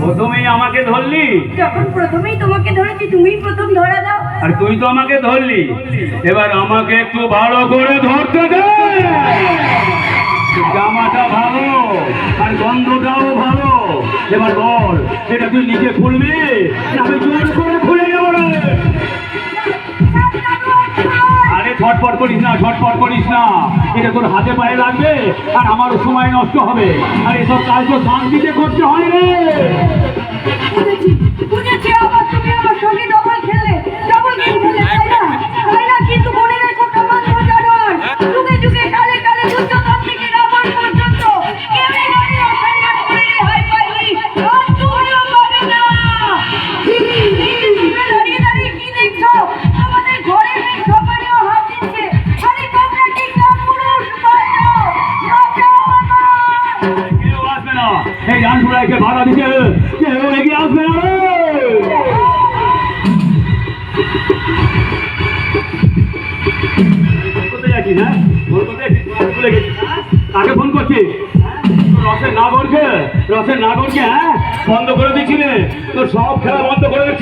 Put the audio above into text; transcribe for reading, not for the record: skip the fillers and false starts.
প্রথমেই আমাকে ধরলি? যখন প্রথমেই তোমাকে ধরেছি তুমিই প্রথম ধরা দাও। আর তুই তো আমাকে ধরলি, এবার আমাকে একটু ভালো করে ধরতে দে। জামাটা ভালো আর গন্ধটাও ভালো, এবার বল এটা তুই নিজে খুলবি না আমি জোর করে খুলে নেবো রে? আরে ঝটপট করিস না, ঝটপট করিস না, এটা তোর হাতে পায়ে লাগবে আর আমারও সময় নষ্ট হবে। আর এসব কাজ তো শান্তিতে করতে হয় রে। বুঝেছি বুঝেছি, আবার তুমি আমার সঙ্গে ডবল খেললে, ডবল গেম খেললে, তাই না? তাই না? কিন্তু মনে রেখো কামান জানোয়ার, যুগে যুগে কালে কালে দুর্যোধন থেকে রাবণ পর্যন্ত কেউই নারী অসম্মান করে রেহাই পায়নি, আর তুমিও পাবে না। দাঁড়িয়ে দাঁড়িয়ে কি দেখছো? আমাদের ঘরের মেয়ে সবারও হাত দিচ্ছে, আরে তোমরা কি কাপুরুষ? বাঁচাও বাঁচাও আমার। কেউ আসবে না, এই জানপুরাইকে ভাড়া দিতে কেউ এগিয়ে আসবে না রে। কোথায় যাচ্ছিস? হ্যাঁ বল, কোথায় ভুলে গেছিস? কাকে ফোন করছিস? রসের নাগরকে, রসের নাগরকে হ্যাঁ বন্ধ করে দিচ্ছিলে, তোর সব খেলা বন্ধ করে দিচ্ছি।